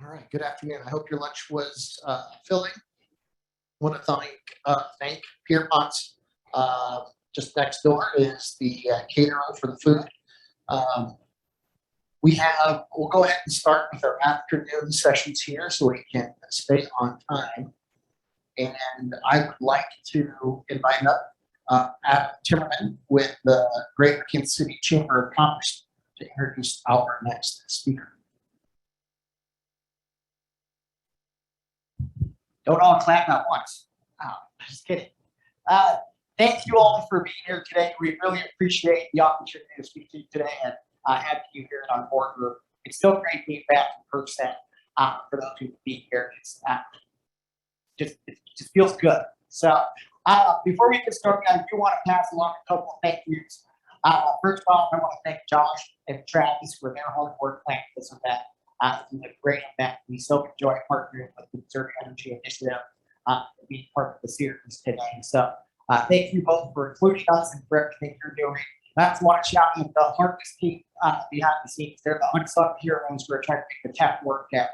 All right. Good afternoon. I hope your lunch was filling. I want to thank Pierpont's. Just next door is the caterer for the food. Um, we'll go ahead and start with our afternoon sessions here so we can stay on time. And I would like to invite up Adam Timmerman with the Greater Kansas City Chamber of Commerce to introduce our next speaker. Don't all clap at once. Just kidding. Thank you all for being here today. We really appreciate the opportunity to speak to you today and have you here in our boardroom. It's so great being back in person for those who be here. It just feels good. So before we get started, I do want to pass along a couple of thank yous. First of all, I want to thank Josh and Travis for their hard work planning this event. It's been a great event. We so enjoy partnering with the Missouri Energy Initiative being part of the series today. So thank you both for including us and for everything you're doing. I also want to shout out the Harvest team behind the scenes. They're the unsung heroes who are trying to make the tech work at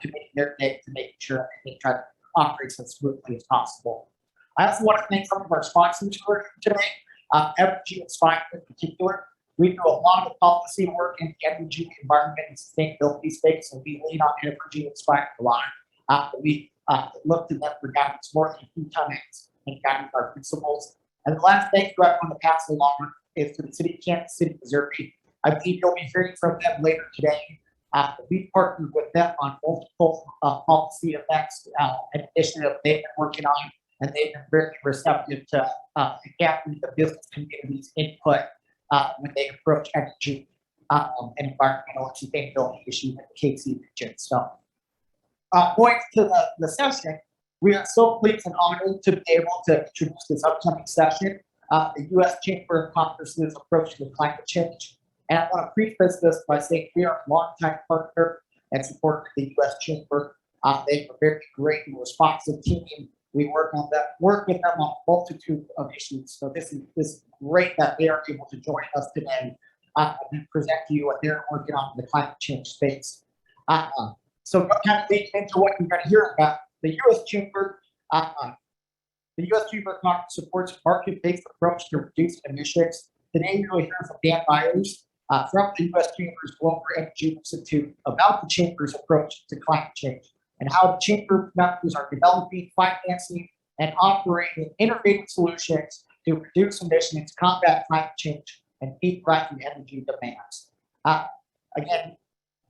committing their day to making sure they try to operate as smoothly as possible. I also want to thank some of our sponsors who are here today, Energy Inspire in particular. We do a lot of policy work in the energy, environment, and sustainability space, and we lean on Energy Inspire a lot. We look to them for guidance more than a few times and guiding our principles. And the last thank you I want to pass along is to the City of Kansas City, Missouri. I believe you'll be hearing from them later today. We've partnered with them on multiple policy effects and initiatives they've been working on, and they've been very receptive to gathering the business community's input when they approach energy and environmental and sustainability issues in the KC region. So going to the session, we are so pleased and honored to be able to introduce this upcoming session, the U.S. Chamber of Commerce's approach to climate change. And I want to preface this by saying we are a longtime partner and supporter of the U.S. Chamber. They're a very great and responsive team. We work with them on a multitude of issues. So this is great that they are able to join us today and present to you what they're working on in the climate change space. So kind of leading into what you're going to hear about the U.S. Chamber. The U.S. Chamber of Commerce supports a market-based approach to reduce emissions. Today, you'll hear from Dan Byers from the U.S. Chamber's Global Energy Institute about the Chamber's approach to climate change and how the Chamber members are developing, financing, and operating innovative solutions to reduce emissions, combat climate change, and meet rising energy demands. Again,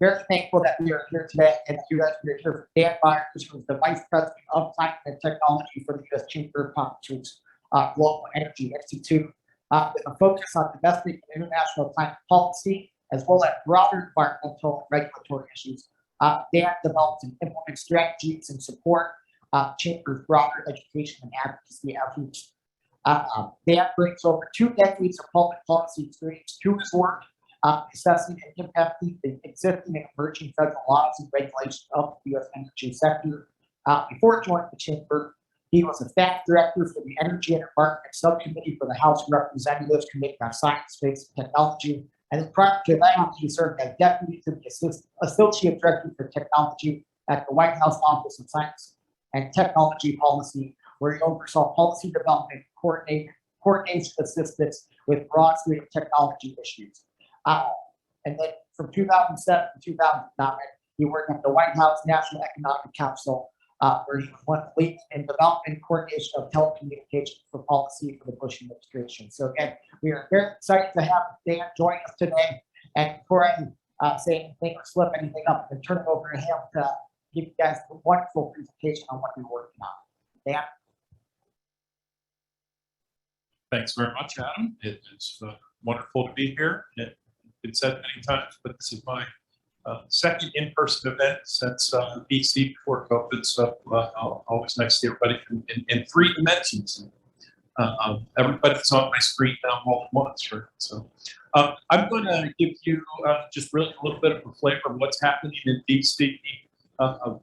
very thankful that we are here today, and you guys are here for Dan Byers, who is the Vice President of Climate and Technology for the U.S. Chamber of Commerce's Global Energy Institute, with a focus on domestic and international climate policy, as well as broader environmental and regulatory issues. Dan develops and implements strategies and support Chamber's broader education and advocacy efforts. Dan brings over 2 decades of public policy experience to his work, assessing and impacting the existing and emerging federal laws and regulations of the U.S. energy sector. Before joining the Chamber, he was a staff director for the Energy and Environment Subcommittee for the House of Representatives Committee on Science, Space, and Technology. And then prior to that, he served as deputy to the Associate Director for Technology at the White House Office of Science and Technology Policy, where he oversaw policy development, coordination assistance with broad suite of technology issues. And then from 2007 to 2009, he worked at the White House National Economic Council, where he was one of the leaders in development and coordination of telecommunications for policy for the Bush administration. So again, we are very excited to have Dan join us today. And before I say anything or slip anything up, I'm going to turn it over to him to give you guys a wonderful presentation on what we're working on. Dan? Thanks very much, Adam. It is wonderful to be here. It's been said many times, but this is my second in-person event since BC before COVID. So always nice to see everybody in 3 dimensions. Everybody's on my screen now all at once, right? So I'm going to give you just really a little bit of a flavor of what's happening in BC.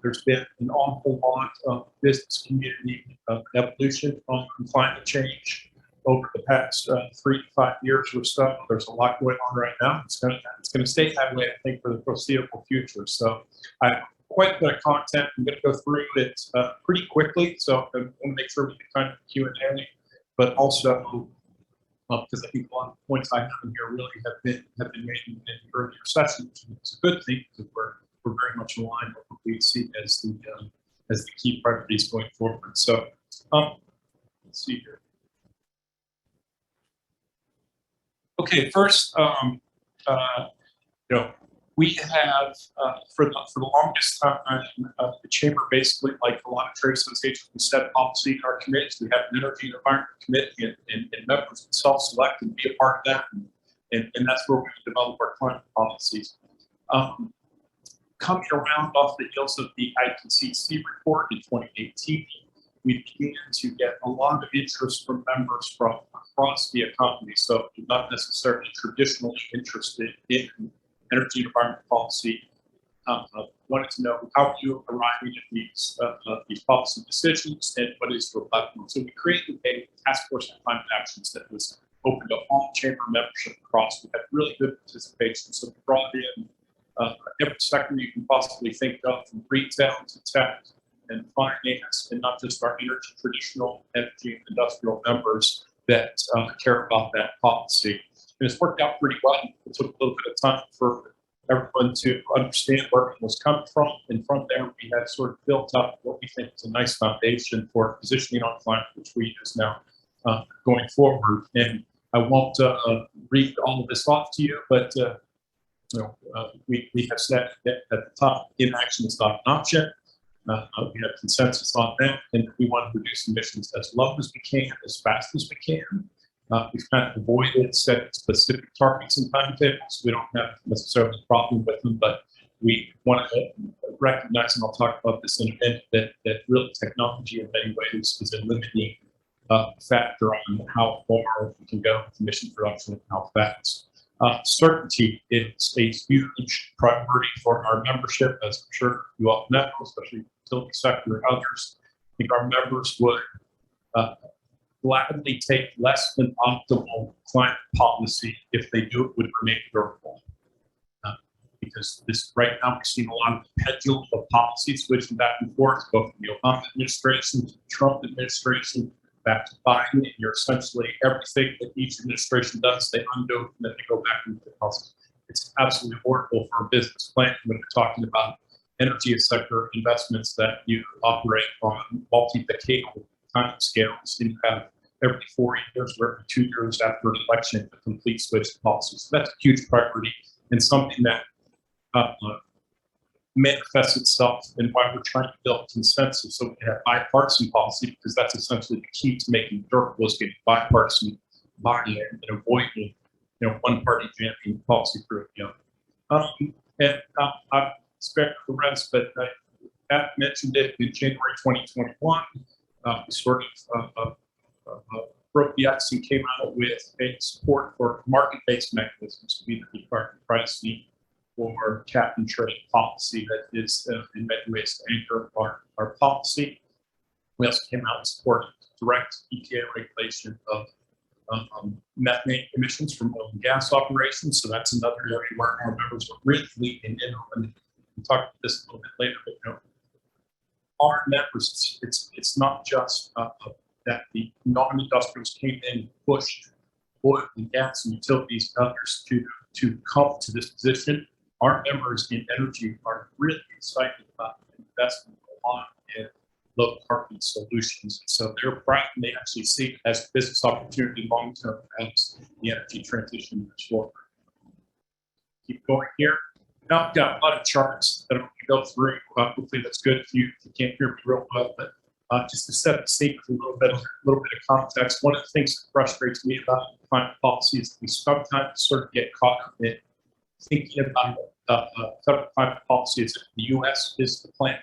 There's been an awful lot of business community evolution on climate change over the past 3 to 5 years or so. There's a lot going on right now. It's going to stay that way, I think, for the foreseeable future. So I quite a bit of content. I'm going to go through it pretty quickly, so I want to make sure we get time for Q&A, but also because I think a lot of the points I have in here really have been made in the earlier sessions. It's a good thing because we're very much aligned with what we see as the key priorities going forward. So let's see here. Okay, first, we have for the longest time, the chamber basically, like a lot of trade associations, we set policy in our committees. We have an energy and environment committee, and members can self-select and be a part of that, and that's where we develop our climate policies. Coming around off the heels of the IPCC report in 2018, we began to get a lot of interest from members from across the economy. So not necessarily traditionally interested in energy and environment policy, wanted to know how you are arriving at these policy decisions and what is your platform. So we created a task force on climate actions that was open to all chamber membership across. We had really good participation. So we brought in every sector you can possibly think of, from retail to tech and finance, and not just our traditional energy and industrial members that care about that policy. And it's worked out pretty well. It took a little bit of time for everyone to understand where it was coming from. And from there, we had sort of built up what we think is a nice foundation for positioning on climate, which we use now going forward. And I won't read all of this off to you, but we have said that at the top, inaction is not an option. We have consensus on that, and we want to reduce emissions as low as we can, as fast as we can. We've kind of avoided setting specific targets and timetables. We don't have necessarily a problem with them, but we want to recognize, and I'll talk about this in a minute, that really technology in many ways is a limiting factor on how far we can go with emission reduction and how fast. Certainty is a huge priority for our membership, as I'm sure you all know, especially the utility sector and others. I think our members would gladly take less than optimal climate policy if they do it would remain durable. Because this right now we're seeing a lot of the pendulum of policy switching back and forth, both from the Obama administration to the Trump administration, back to Biden, and you're essentially everything that each administration does, they undo and then they go back into the policy. It's absolutely horrible for a business plan when we're talking about energy sector investments that you operate on multi-decadal time scales, and you have every 4 years or every 2 years after an election a complete switch to policy. So that's a huge priority and something that manifests itself in why we're trying to build consensus so we have bipartisan policy, because that's essentially the key to making durable is getting bipartisan buy-in and avoiding one party jamming policy through. I expect the rest, but I mentioned it in January 2021. We sort of broke the ice and came out with a support for market-based mechanisms to be the carbon pricing or cap and trade policy that is in many ways to anchor our policy. We also came out and supported direct EPA regulation of methane emissions from oil and gas operations. So that's another area where our members are really leaning in on. We'll talk about this a little bit later, but our members, it's not just that the non-industrials came in and pushed oil and gas and utilities and others to come to this position. Our members in energy are really excited about investing a lot in low carbon solutions. So they're proud, and they actually see it as a business opportunity long term as the energy transition moves forward. Keep going here. Now I've got a lot of charts that I'm going to go through. Hopefully that's good if you can't hear me real well, but just to set the stage for a little bit of context. One of the things that frustrates me about climate policy is that we sometimes sort of get caught up in thinking about federal climate policy as if the U.S. is the planet,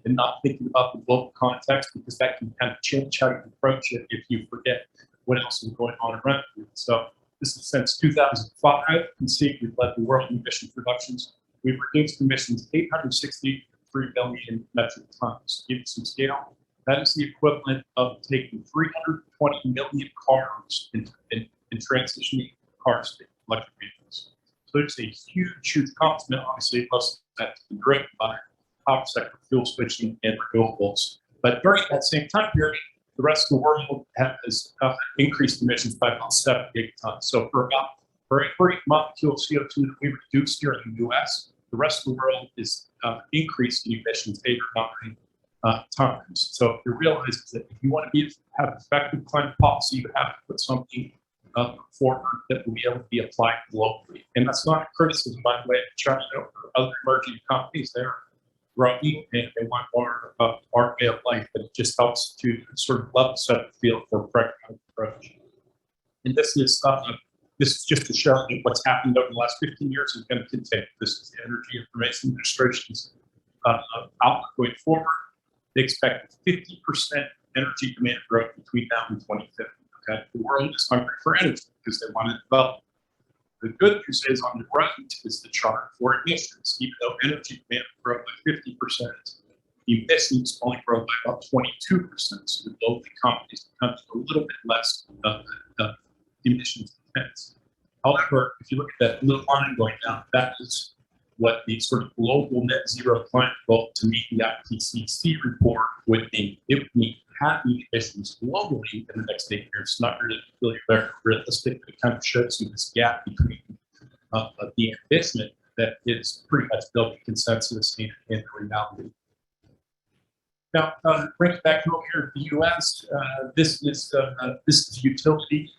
and not thinking about the global context, because that can kind of change how you approach it if you forget what else is going on around you. So this is since 2005. You can see we've led the world in emission reductions. We've reduced emissions 863 million metric tons. To give you some scale, that is the equivalent of taking 320 million cars and transitioning cars to electric vehicles. So it's a huge accomplishment. Obviously, most of that's been driven by power sector, fuel switching, and renewables. But during that same time period, the rest of the world has increased emissions by about 7 gigatons. So for every molecule of CO2 that we reduce here in the U.S., the rest of the world is increasing emissions 8 or 9 times. So if you realize that if you want to have effective climate policy, you have to put something forward that will be able to be applied globally. And that's not a criticism, by the way, of China or other emerging economies. They're growing and they want more of our way of life, but it just helps to sort of level set the field for a pragmatic approach. And this is just to show that what's happened over the last 15 years is going to continue. This is the Energy Information Administration's outlook going forward. They expect 50% energy demand growth between now and 2050. Okay? The world is hungry for energy because they want to develop. The good news is on the right is the chart for emissions. Even though energy demand grew by 50%, emissions only grow by about 22%. So the global economy becomes a little bit less emissions intense. However, if you look at that little line going down, that is what the sort of global net zero climate goal to meet the IPCC report would be. It would mean halving emissions globally in the next 8 years. Not really very realistic, but it kind of shows you this gap between the ambition that is pretty much building consensus in reality. Now, bring it back over here to the U.S. This is utility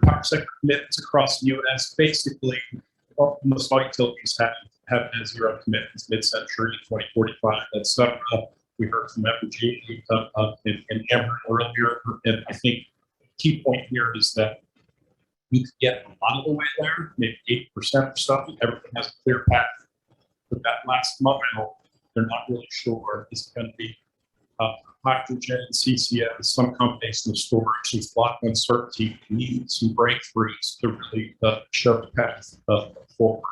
power sector commitments across the U.S. Basically, most all utilities have net zero commitments mid-century, 2045. That's we heard from Evergy and Amber earlier, and I think the key point here is that we could get a lot of the way there, maybe 80% or something. Everything has a clear path, but that last mile, they're not really sure. It's going to be hydrogen, CCS, some combination of storage. There's a lot of uncertainty. We need some breakthroughs to really show the path forward.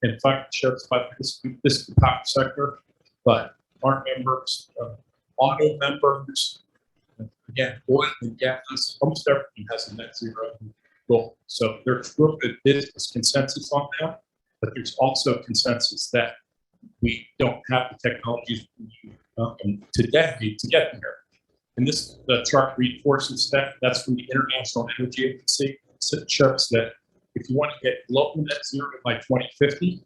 And if I could show this by this is the power sector, but our members, auto members, again, oil and gas, almost everything has a net zero goal. So there's real good business consensus on that, but there's also consensus that we don't have the technologies today to get there. And this chart reinforces that. That's from the International Energy Agency. It shows that if you want to get global net zero by 2050,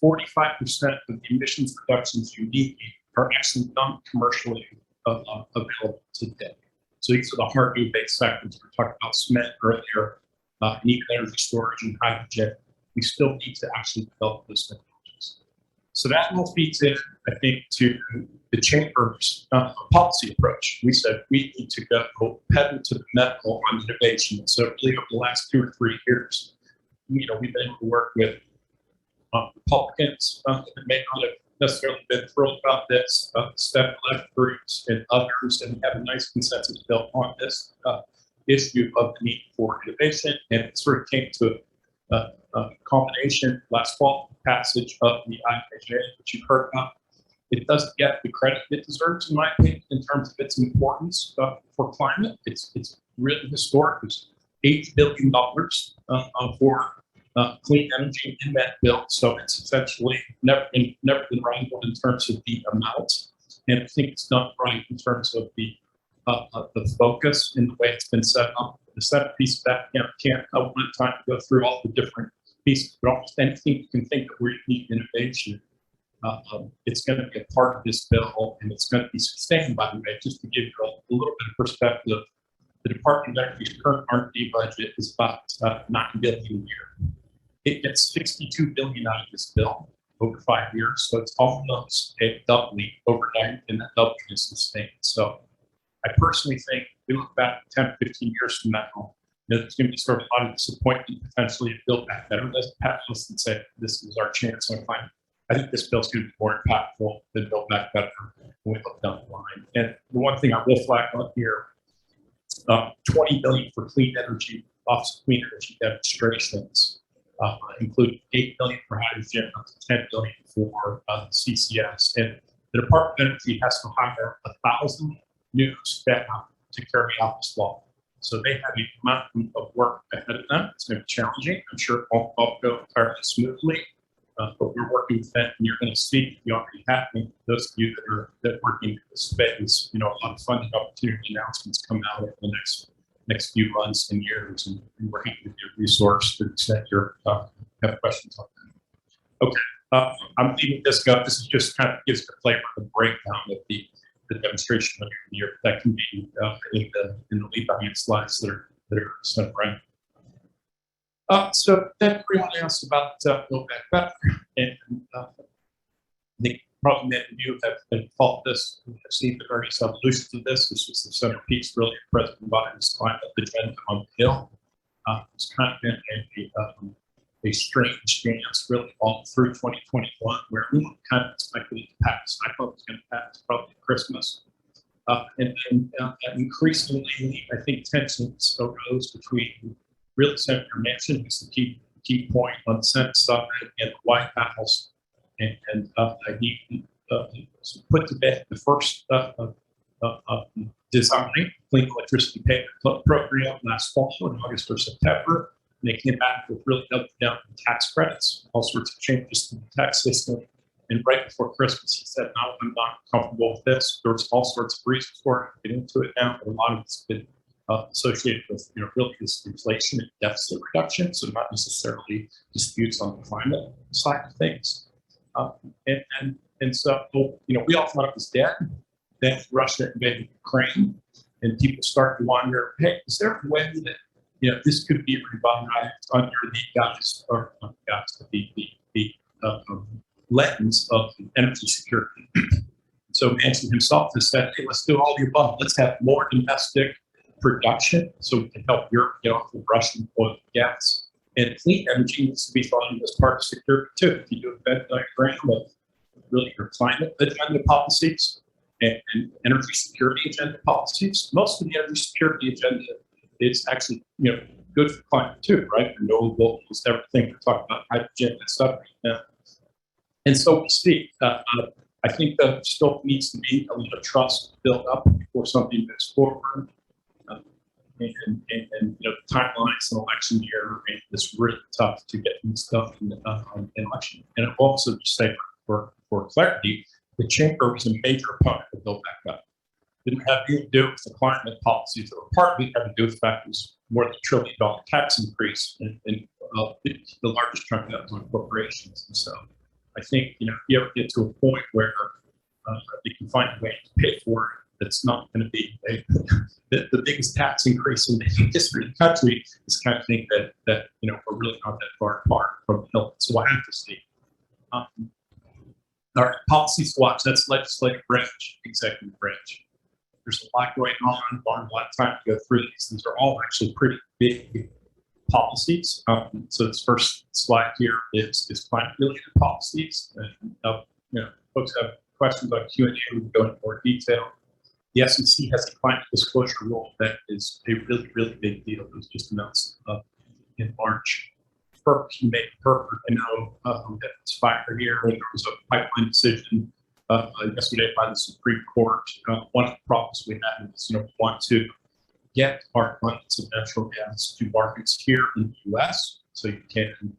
45% of the emissions reductions you need are actually not commercially available today. So these are the hard new-based sectors. We talked about cement earlier, needed energy storage and hydrogen. We still need to actually develop those technologies. So that all feeds in, I think, to the chamber's policy approach. We said we need to go pedal to the metal on innovation. So really over the last 2 or 3 years, we've been able to work with Republicans that may not have necessarily been thrilled about this, step left groups and others, and we have a nice consensus built on this issue of the need for innovation. And it sort of came to a combination last fall, passage of the IIJA, which you've heard about. It doesn't get the credit it deserves, in my opinion, in terms of its importance for climate. It's really historic. It's $8 billion for clean energy in that bill. So it's essentially never been rivaled in terms of the amount. And I think it's done right in terms of the focus and the way it's been set up. The set piece of that can't have one time to go through all the different pieces, but almost anything you can think of where you need innovation, it's going to be a part of this bill, and it's going to be sustained, by the way. Just to give you a little bit of perspective, the Department of Energy's current R&D budget is about $9 billion a year. It gets $62 billion out of this bill over 5 years, so it's almost a doubling overnight, and that doubling is sustained. So I personally think we look back 10, 15 years from now, there's going to be sort of a lot of disappointment potentially to build back better. Let's pat us and say this is our chance on climate. I think this bill is going to be more impactful than Build Back Better when we look down the line. And the one thing I will flag on here, $20 billion for clean energy, Office of Clean Energy demonstrations, including $8 billion for hydrogen, up to $10 billion for CCS. And the Department of Energy has to hire 1,000 new staff to carry out this law. So they have a mountain of work ahead of them. It's going to be challenging. I'm sure it won't all go entirely smoothly, but we're working with that and you're going to speak, you already have me. Those of you that are working in this space, a lot of funding opportunity announcements come out over the next few months and years, and we're happy to be a resource to the extent you have questions on that. Okay, I'm leaving this go. This is just kind of gives the flavor of the breakdown of the demonstration of your that can be in the lead behind slides that are sent around. So then everyone asked about Build Back Better, and I think probably many of you have followed this, have seen the various evolutions of this. This was the centerpiece really of President Biden's climate agenda on the Hill. It's kind of been a strange dance really all through 2021, where we kind of expected it to pass. I thought it was going to pass probably Christmas. And then increasingly, I think tensions arose between really Senator Manchin, who's the key point on the Senate side, and the White House. And he put to bed the first design, clean electricity payment program last fall in August or September. And they came back with really doubling down on tax credits, all sorts of changes to the tax system. And right before Christmas, he said, "No, I'm not comfortable with this." There was all sorts of reasons for it. Get into it now, but a lot of it's been associated with really this inflation and deficit reduction, so not necessarily disputes on the climate side of things. And so we all thought it was dead. Then Russia invaded Ukraine, and people started to wonder, hey, is there a way that this could be revived under the guise, or not the guise, but the lens of energy security? So Manchin himself has said, hey, let's do all the above. Let's have more domestic production so we can help Europe get off of Russian oil and gas. And clean energy needs to be thought of as part of security too. If you do a Venn diagram of really your climate agenda policies and energy security agenda policies, most of the energy security agenda is actually good for climate too, right? Renewable, almost everything. We're talking about hydrogen and stuff right now. And so we see. I think that still needs to be a little trust built up before something moves forward. And the timelines in election year make this really tough to get things done in election. And also to say for clarity, the chamber was a major opponent of Build Back Better. Didn't have anything to do with the climate policies that were part of it. Had to do with the fact it was more than $1 trillion tax increase, and the largest chunk of that was on corporations. And so I think if you ever get to a point where you can find a way to pay for it, that's not going to be the biggest tax increase in the history of the country, is kind of thing that we're really not that far apart from the hill. So we'll have to see. All right, policy swaps. That's legislative branch, executive branch. There's a lot going on. Don't have a lot of time to go through these. These are all actually pretty big policies. So this first slide here is climate-related policies. And folks have questions on Q&A. We can go into more detail. The SEC has a climate disclosure rule that is a really, really big deal. It was just announced in March. FERC, you made FERC, I know that it's fire here. And there was a pipeline decision yesterday by the Supreme Court. One of the problems we had is, we want to get our abundance of natural gas to markets here in the U.S. so you can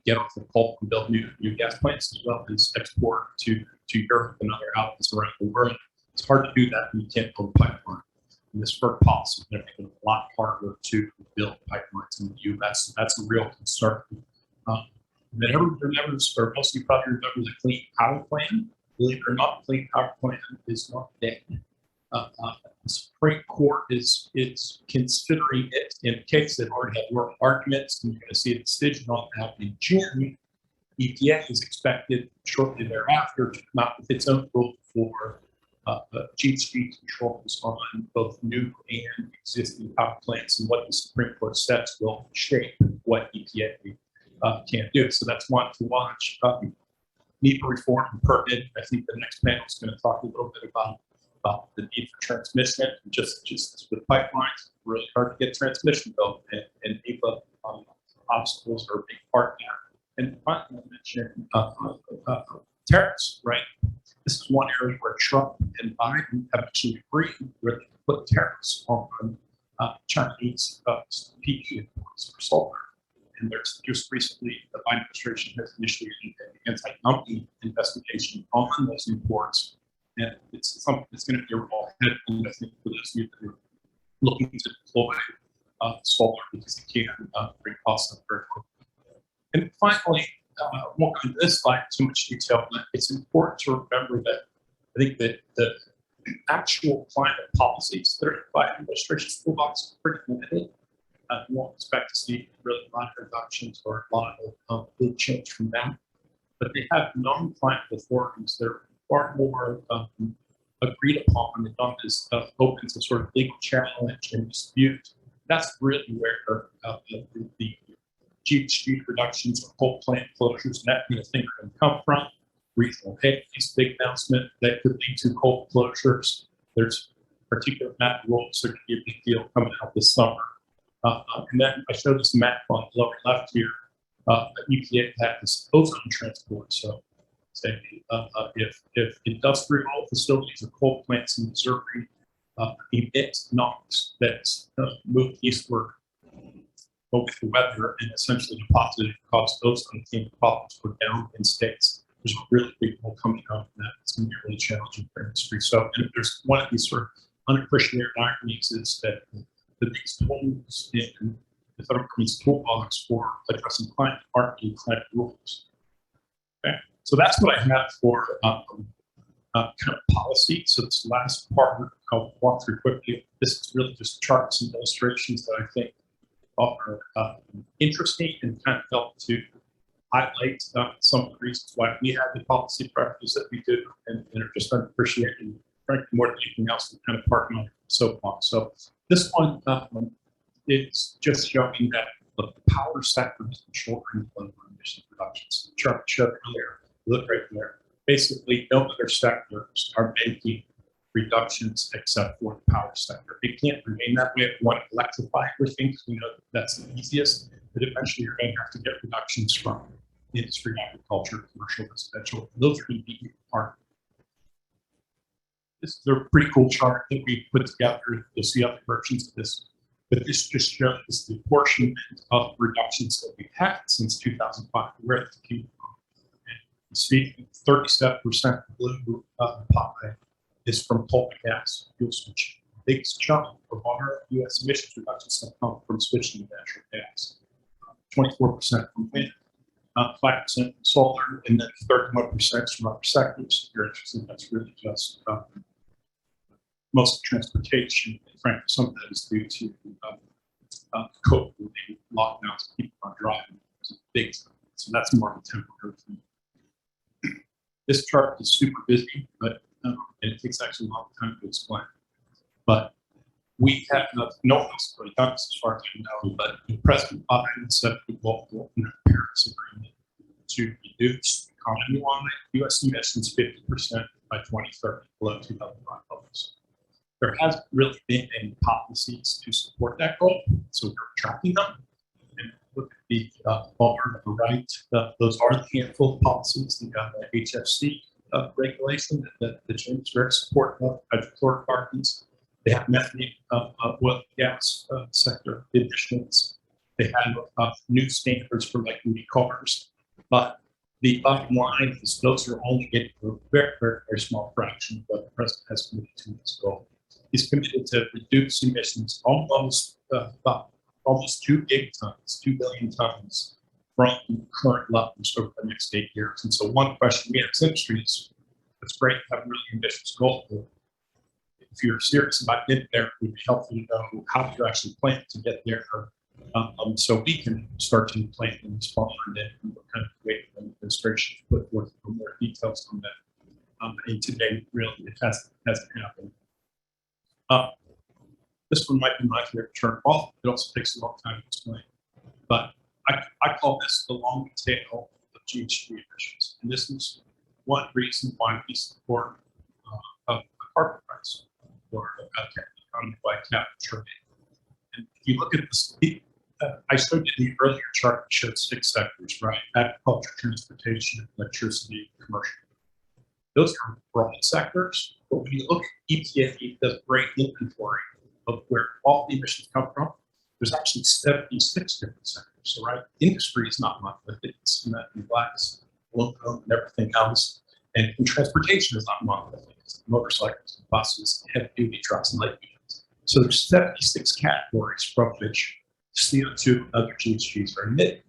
get off the pulp and build new gas plants, as well as export to Europe and other outlets around the world. It's hard to do that when you can't build a pipeline. And this FERC policy is going to make it a lot harder to build pipelines in the U.S. So that's a real concern. That everyone remembers, or most of you probably remember, the Clean Power Plan. Believe it or not, the Clean Power Plan is not dead. The Supreme Court is considering it in case they've already had more arguments, and you're going to see a decision on that in June. EPA is expected shortly thereafter to come out with its own rule for GHG controls on both new and existing power plants, and what the Supreme Court sets will shape what EPA can do. So that's one to watch. NEPA reform and permit. I think the next panel is going to talk a little bit about the need for transmission. Just with pipelines, really hard to get transmission built, and NEPA obstacles are a big part of that. And finally, I mentioned tariffs, right? This is one area where Trump and Biden have actually agreed where they put tariffs on Chinese PV imports for solar. and there's just recently the Biden administration has initiated an anti-dumping investigation on those imports, and it's something that's going to be a real headwind, I think, for those of you that are looking to deploy solar because it can bring costs up very quickly. And finally, I won't go into this slide in too much detail, but it's important to remember that I think that the actual climate policies that are by administration's toolbox are pretty limited. You won't expect to see really a lot of reductions or a lot of big change from them. But they have non-climate authorities that are far more agreed upon and done is open to sort of legal challenge and dispute. That's really where the GHG reductions or coal plant closures and that kind of thing are going to come from. Regional haze, big announcement that could lead to coal closures. There's particular map rules that are going to be a big deal coming out this summer. And then I showed this map on the lower left here. EPA has ozone transport. So, say if industrial facilities or coal plants in Missouri emit NOx that's moved eastward, but with the weather and essentially deposited cause ozone problems go down in states. There's a really big role coming out of that. It's going to be really challenging for industry. So, and there's one of these sort of unappreciated ironies is that the biggest tools in the federal government's toolbox for addressing climate aren't in climate rules. Okay, so that's what I have for kind of policy. So this last part I'll walk through quickly. This is really just charts and illustrations that I think are interesting and kind of help to highlight some of the reasons why we have the policy practice that we do and are just unappreciated, and frankly, more than anything else, kind of parking on soapbox. So this one is just showing that the power sector has been shouldering the load on emission reductions. The chart I showed earlier, look right there. Basically, no other sectors are making reductions except for the power sector. It can't remain that way if we want to electrify everything because we know that that's the easiest, but eventually you're going to have to get reductions from industry, agriculture, commercial, residential. Those are going to be hard. This is a pretty cool chart that we put together. You'll see other versions of this, but this just shows the apportionment of reductions that we've had since 2005. Where it came from. And you see 37% blue pie is from coal and gas fuel switching. The biggest chunk of our U.S. emissions reductions have come from switching to natural gas. 24% from wind, 5% from solar, and then 31% from other sectors. You're interested, that's really just most transportation. And frankly, some of that is due to COVID-related lockdowns. People aren't driving. It's a big time. So that's more of a temporary thing. This chart is super busy, but and it takes actually a long time to explain. But we have no one else really done this as far as I know, but President Biden set the global Paris Agreement to reduce economy-wide U.S. emissions 50% by 2030, below 2005 levels. There hasn't really been any policies to support that goal, so we're tracking them. And look at the bar on the right, those are the handful of policies. The HFC regulation that the Chamber is very supportive of, hydrofluorocarbons. They have methane, oil and gas sector emissions. They have new standards for like EV cars. But the bottom line is those are only getting a very, very, very small fraction of what the president has committed to this goal. He's committed to reduce emissions almost 2 gigatons, 2 billion tons from current levels over the next 8 years. And so one question we have as industry is, it's great to have a really ambitious goal, but if you're serious about getting there, it would be helpful to know how you actually plan to get there, so we can start to plan and respond and what kind of way the administration to put forth more details on that. And today, really, it hasn't happened. This one might be my favorite chart. Well, it also takes a long time to explain, but I call this the long tail of GHG emissions, and this is one reason why we support a carbon price or economy-wide cap trade. And if you look at this, I showed you the earlier chart that showed 6 sectors, right? Agriculture, transportation, electricity, commercial. Those are broad sectors, but when you look at EPA, does great inventory of where all the emissions come from. There's actually 76 different sectors. So, right, industry is not monolithic. It's cement and glass, aluminum, and everything else. And transportation is not monolithic. It's motorcycles, buses, heavy duty trucks, and light vehicles. So there's 76 categories from which CO2 and other GHGs are emitted.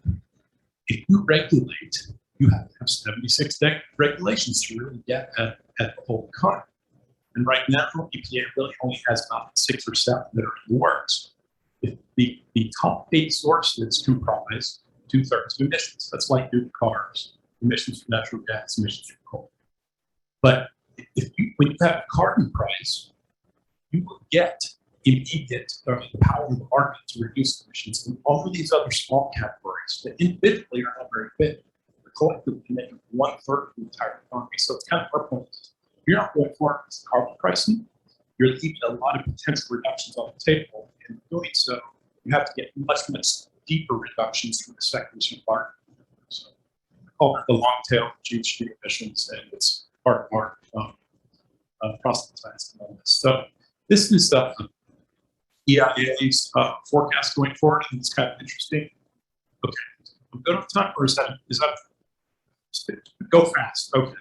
If you regulate, you have to have 76 regulations to really get at the whole economy. And right now, EPA really only has about 6 or 7 that are in the works. If the top 8 sources comprise 2/3 of emissions. That's light duty cars, emissions from natural gas, emissions from coal. But when you have a carbon price, you will get immediate power in the market to reduce emissions. And all of these other small categories that individually are not very big, but collectively make up 1/3 of the entire economy. So it's kind of our point. You're not going for carbon pricing. You're leaving a lot of potential reductions on the table. And doing so, you have to get much deeper reductions from the sectors you are. So I call it the long tail GHG emissions, and it's part of our proselytizing on this. So this is EIA's forecast going forward, and it's kind of interesting. Okay, I'm good on time, or is that go fast? Okay.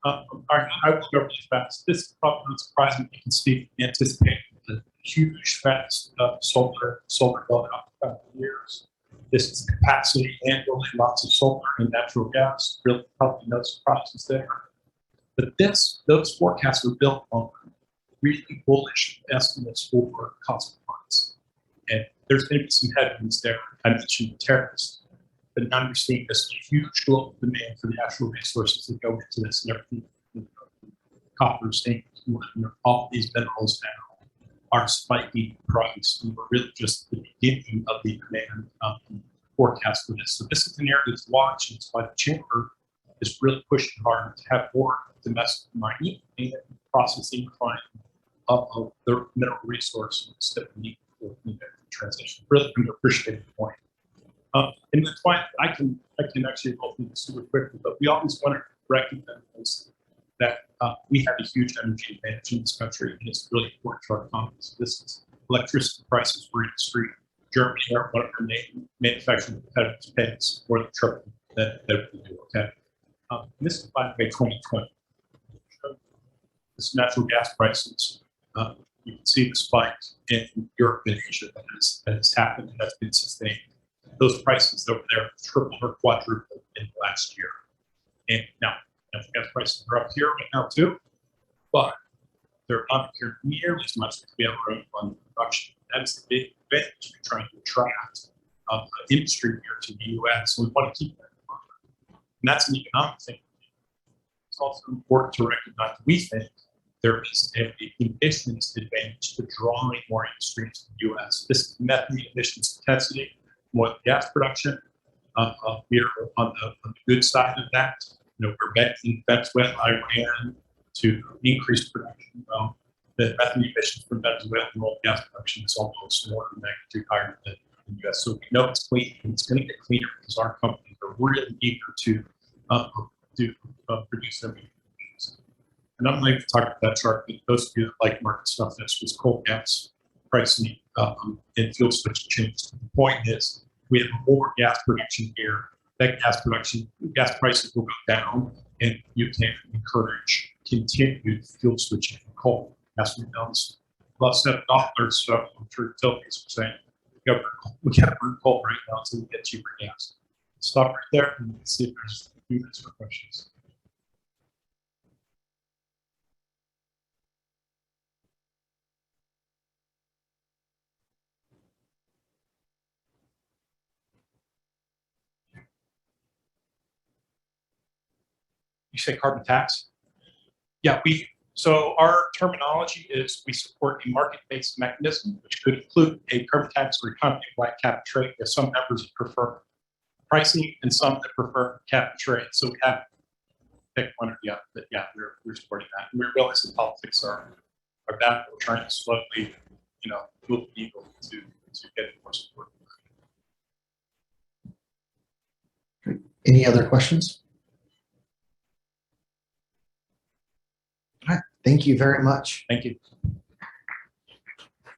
All right, I will go really fast. This is probably not surprising. You can see, anticipate a huge, fast solar build out for years. This is capacity annually, lots of solar and natural gas. Really, probably no surprises there. But those forecasts are built on really bullish estimates for cost of funds. And there's going to be some headwinds there. I mentioned the tariffs. But now you're seeing this huge global demand for the natural resources that go into this and everything. Copper, zinc, all these minerals now are spiking in price. And we're really just at the beginning of the demand forecast for this. So this is an area to watch. And it's why the chamber is really pushing hard to have more domestic mining and processing refining of the mineral resources that we need for the transition. Really underappreciated point. And that's why I can actually go through this super quickly, but we always want to recognize that we have a huge energy advantage in this country, and it's really important to our economy. So this is electricity prices for industry. Germany are one of our main manufacturing competitors, pays more than triple that we do. Okay, this is by the way 2020. This natural gas prices. You can see the spike in Europe and Asia that has happened and that's been sustained. Those prices over there tripled or quadrupled in the last year. And now, natural gas prices are up here right now too, but they're not up here nearly as much as we have our own fund production. That's the big advantage we're trying to attract industry here to the US. So we want to keep that in mind. And that's an economic thing. It's also important to recognize we think there is an emissions advantage to drawing more industry into the US. This is methane emissions intensity. More gas production. We're on the good side of that. You know, we're betting Venezuela, Iran to increase production. The methane emissions from Venezuela and oil gas production is almost an order of magnitude higher than the US. So we know it's clean, and it's going to get cleaner because our companies are really eager to produce their emissions. And I'm not going to talk about that chart, but those of you that like market stuff, that's just coal gas pricing and fuel switch changes. The point is, we have more gas production here. That gas prices will go down, and you can encourage continued fuel switching from coal. Gas rebounds about $7. So I'm sure utilities are saying we got to burn coal right now until we get cheaper gas. Stop right there and see if there's a few minutes for questions. You say carbon tax? Yeah, so our terminology is we support a market-based mechanism, which could include a carbon tax or economy-wide cap and trade. There's some members that prefer pricing and some that prefer cap and trade. So we have pick one or the other, but yeah, we're supporting that. And we realize that politics are bad. We're trying to slowly, move the needle to get more support. Any other questions? All right. Thank you very much. Thank you.